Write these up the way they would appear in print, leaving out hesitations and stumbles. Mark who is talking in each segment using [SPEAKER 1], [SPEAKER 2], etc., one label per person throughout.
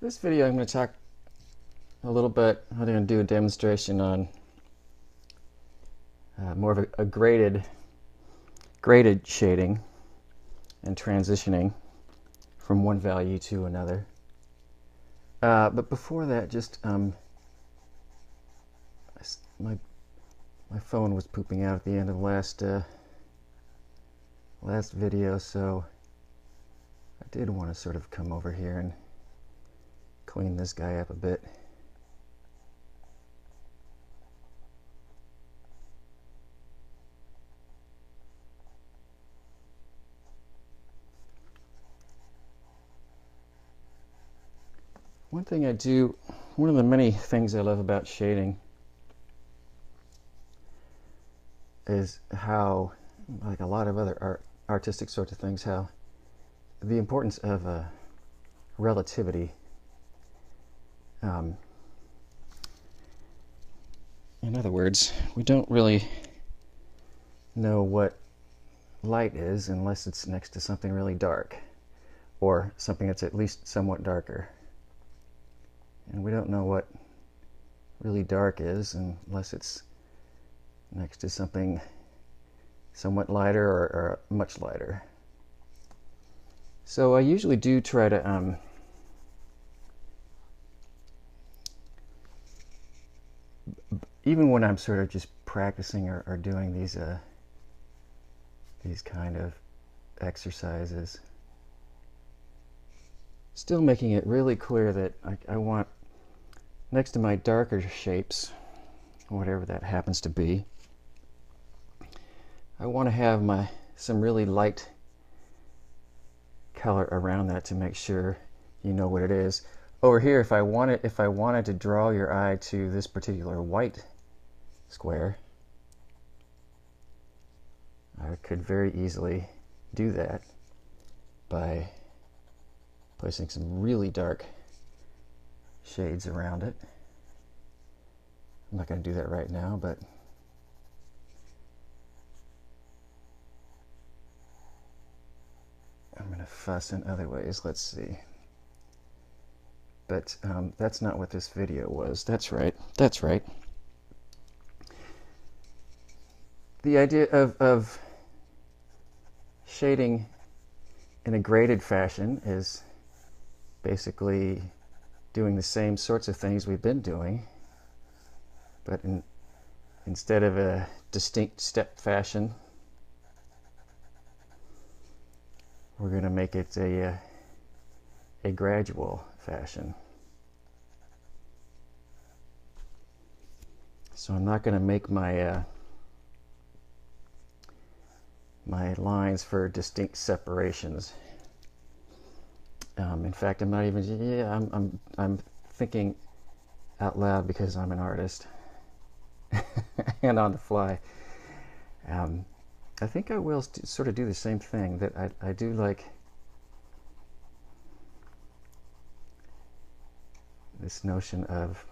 [SPEAKER 1] This video I'm going to talk a little bit, I'm going to do a demonstration on more of a graded shading and transitioning from one value to another. But before that, just my phone was pooping out at the end of last video, so I did want to sort of come over here and clean this guy up a bit. One of the many things I love about shading is how, like a lot of other artistic sorts of things, how the importance of relativity. In other words, we don't really know what light is unless it's next to something really dark, or something that's at least somewhat darker. And we don't know what really dark is unless it's next to something somewhat lighter or much lighter. So I usually do try to even when I'm sort of just practicing or doing these kind of exercises, still making it really clear that I want, next to my darker shapes, whatever that happens to be, I want to have some really light color around that to make sure you know what it is. Over here, if I wanted to draw your eye to this particular white square, I could very easily do that by placing some really dark shades around it. I'm not going to do that right now, but I'm going to fuss in other ways. Let's see. But that's not what this video was. That's right. That's right. The idea of shading in a graded fashion is basically doing the same sorts of things we've been doing, but instead of a distinct step fashion, we're going to make it a gradual fashion. So I'm not going to make my my lines for distinct separations. In fact, I'm not even. Yeah, I'm thinking out loud because I'm an artist and on the fly. I think I will sort of do the same thing. That I do like this notion of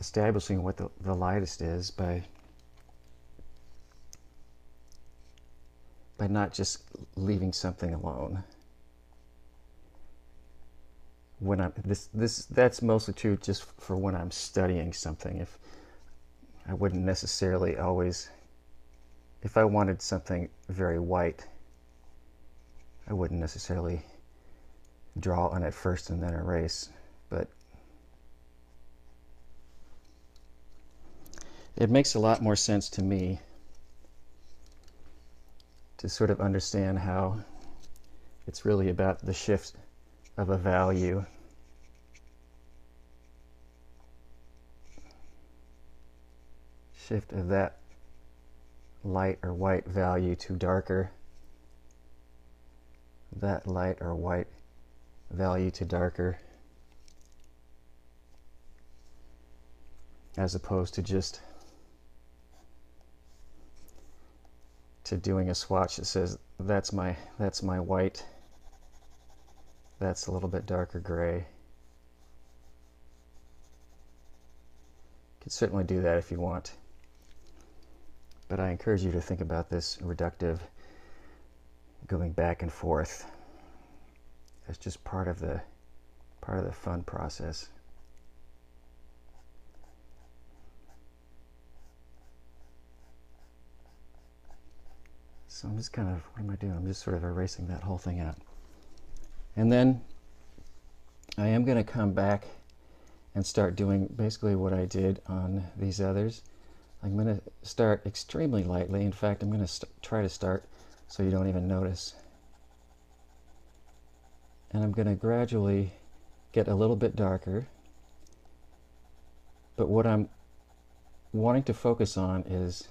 [SPEAKER 1] establishing what the lightest is by not just leaving something alone. When that's mostly true just for when I'm studying something. If I wouldn't necessarily always, if I wanted something very white, I wouldn't necessarily draw on it first and then erase. But it makes a lot more sense to me to sort of understand how it's really about the shift of a value. Shift of that light or white value to darker. That light or white value to darker. As opposed to just doing a swatch that says that's my white, that's a little bit darker gray. You can certainly do that if you want, but I encourage you to think about this reductive going back and forth as just part of the part of the fun process. So I'm just kind of, what am I doing? I'm just sort of erasing that whole thing out. And then I am going to come back and start doing basically what I did on these others. I'm going to start extremely lightly. In fact, I'm going to try to start so you don't even notice. And I'm going to gradually get a little bit darker. But what I'm wanting to focus on is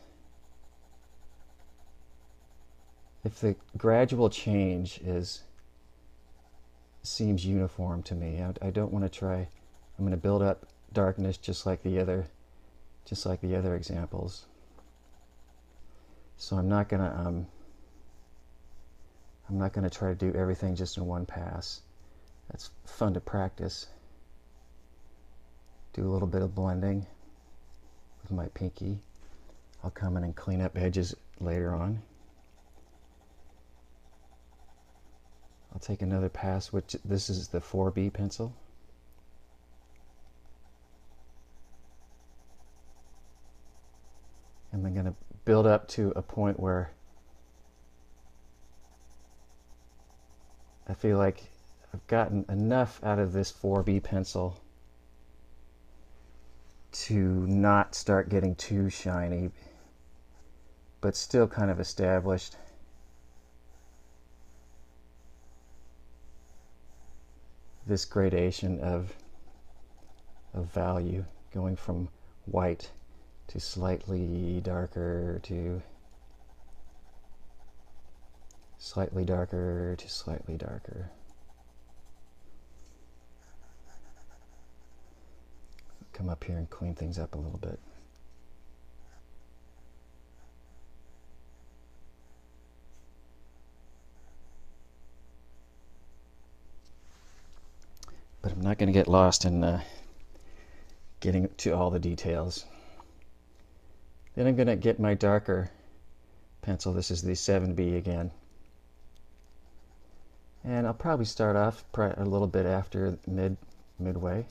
[SPEAKER 1] if the gradual change seems uniform to me. I don't want to try. I'm going to build up darkness just like the other examples. So I'm not going to try to do everything just in one pass. That's fun to practice. Do a little bit of blending with my pinky. I'll come in and clean up edges later on. I'll take another pass, which this is the 4B pencil. And I'm going to build up to a point where I feel like I've gotten enough out of this 4B pencil to not start getting too shiny, but still kind of established. This gradation of value, going from white to slightly darker to slightly darker to slightly darker. Come up here and clean things up a little bit. But I'm not going to get lost in getting to all the details. Then I'm going to get my darker pencil. This is the 7B again. And I'll probably start off a little bit after midway.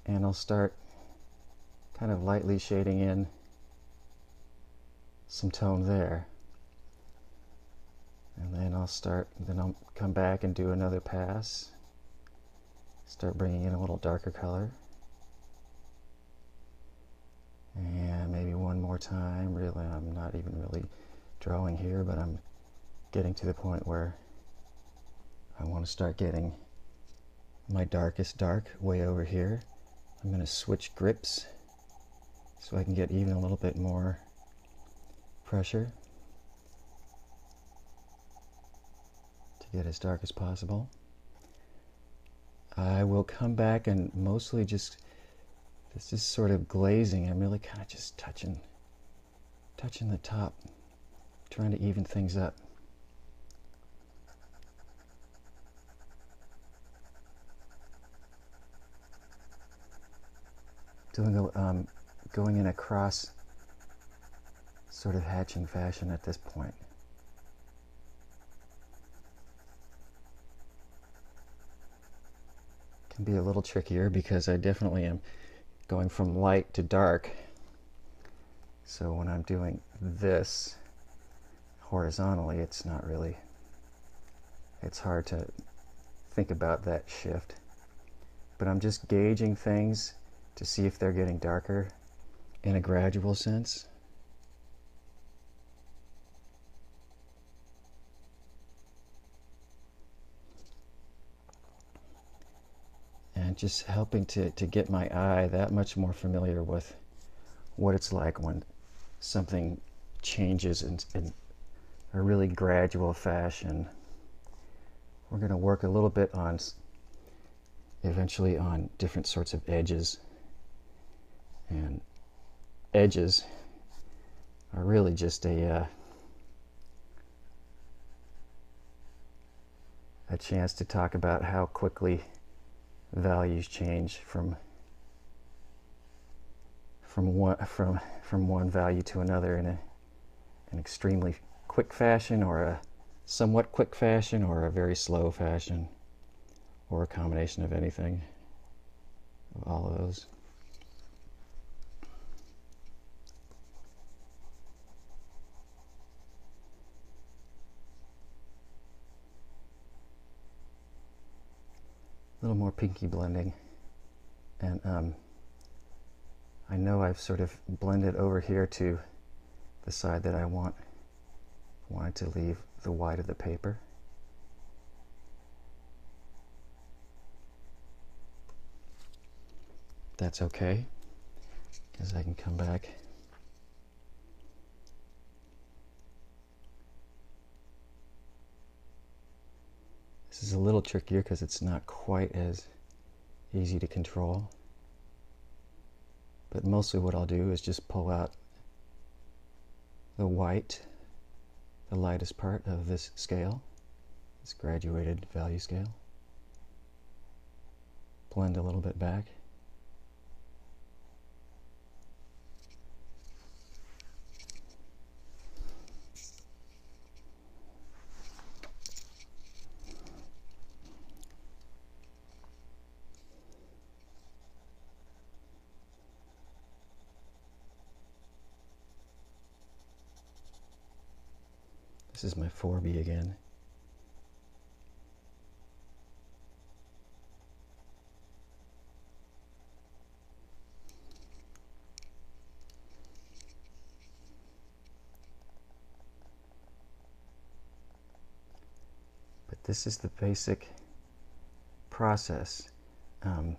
[SPEAKER 1] And I'll start kind of lightly shading in some tone there. And then I'll come back and do another pass. Start bringing in a little darker color. And maybe one more time. Really, I'm not even really drawing here, but I'm getting to the point where I want to start getting my darkest dark way over here. I'm going to switch grips so I can get even a little bit more pressure to get as dark as possible. I will come back and mostly just, this is sort of glazing. I'm really kind of just touching the top, trying to even things up. Going in a cross sort of hatching fashion at this point. Can be a little trickier because I definitely am going from light to dark. So when I'm doing this horizontally, it's hard to think about that shift. But I'm just gauging things to see if they're getting darker in a gradual sense. And just helping to get my eye that much more familiar with what it's like when something changes in a really gradual fashion. We're going to work a little bit eventually on different sorts of edges. And edges are really just a chance to talk about how quickly values change from one value to another in an extremely quick fashion, or a somewhat quick fashion, or a very slow fashion, or a combination of anything, of all of those. A little more pinky blending, and I know I've sort of blended over here to the side that I wanted to leave the white of the paper. That's okay, because I can come back This is a little trickier because it's not quite as easy to control. But mostly what I'll do is just pull out the white, the lightest part of this scale, this graduated value scale. Blend a little bit back. This is my 4B again. But this is the basic process. I'm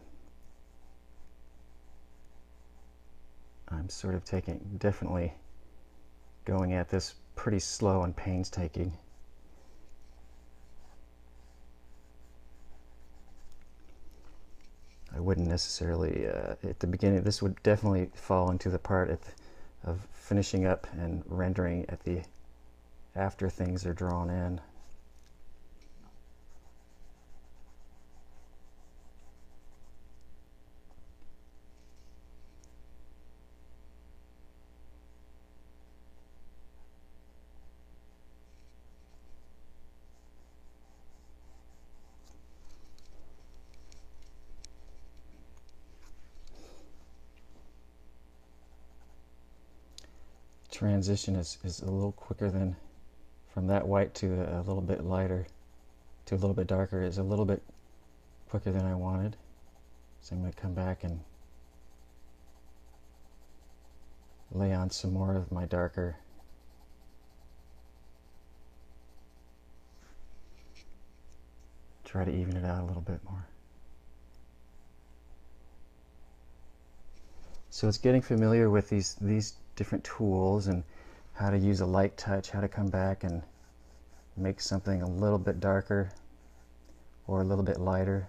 [SPEAKER 1] sort of definitely going at this pretty slow and painstaking. I wouldn't necessarily, at the beginning, this would definitely fall into the part of finishing up and rendering after things are drawn in. Transition is a little quicker than from that white to a little bit lighter to a little bit darker is a little bit quicker than I wanted. So I'm going to come back and lay on some more of my darker try to even it out a little bit more. So it's getting familiar with these different tools and how to use a light touch, how to come back and make something a little bit darker or a little bit lighter.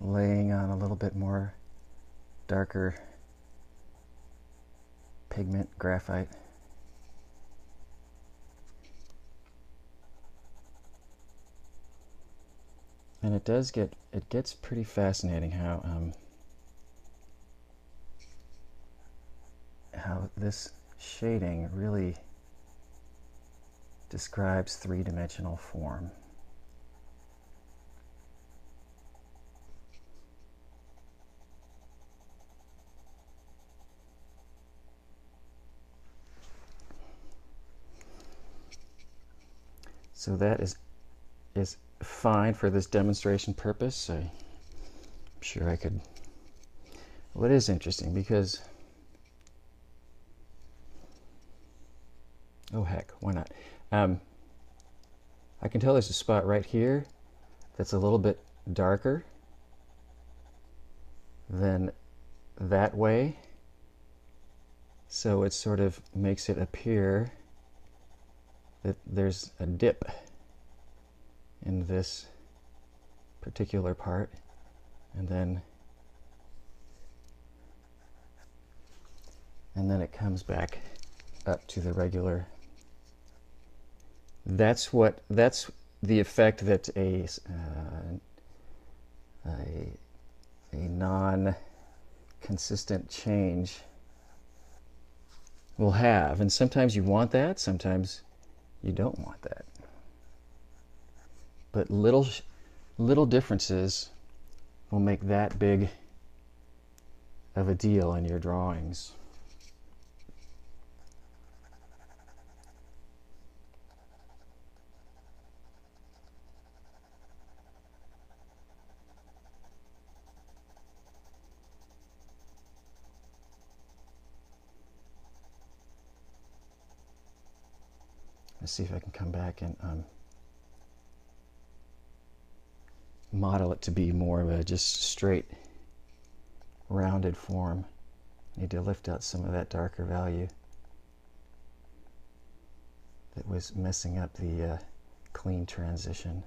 [SPEAKER 1] Laying on a little bit more darker pigment, graphite. And it gets pretty fascinating how this shading really describes three-dimensional form. So that is fine for this demonstration purpose. I'm sure I could. Well, it is interesting because, oh heck, why not? I can tell there's a spot right here that's a little bit darker than that way. So it sort of makes it appear that there's a dip in this particular part, and then it comes back up to the regular. That's the effect that a non-consistent change will have. And sometimes you want that, sometimes you don't want that. But little differences will make that big of a deal in your drawings. Let's see if I can come back and model it to be more of a just straight rounded form. Need to lift out some of that darker value that was messing up the clean transition.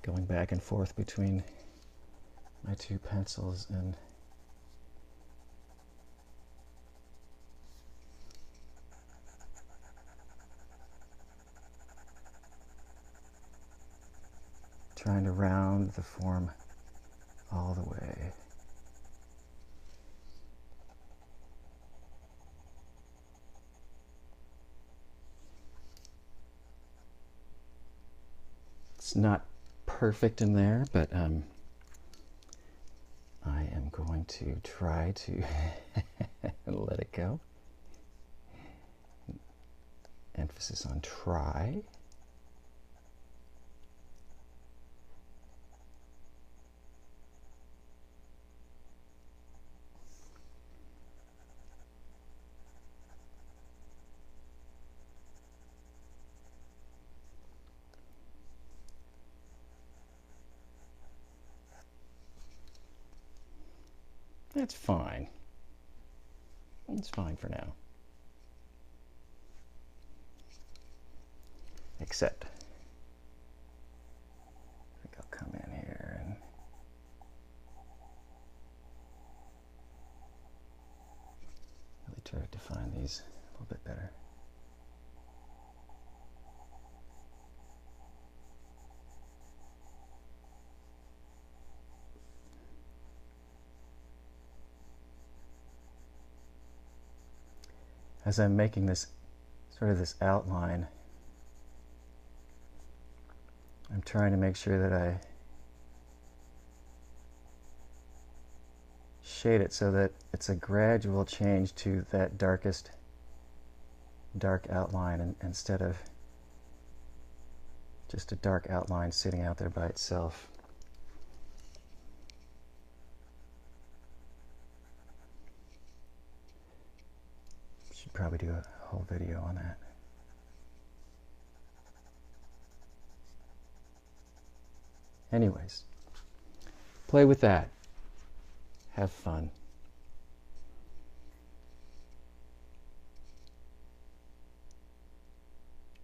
[SPEAKER 1] Going back and forth between my two pencils and trying to round the form all the way. It's not perfect in there, but I am going to try to let it go. Emphasis on try. That's fine. It's fine for now. Except, I think I'll come in here and really try to define these a little bit better. As I'm making this sort of this outline, I'm trying to make sure that I shade it so that it's a gradual change to that darkest dark outline instead of just a dark outline sitting out there by itself. Should probably do a whole video on that. Anyways, play with that. Have fun.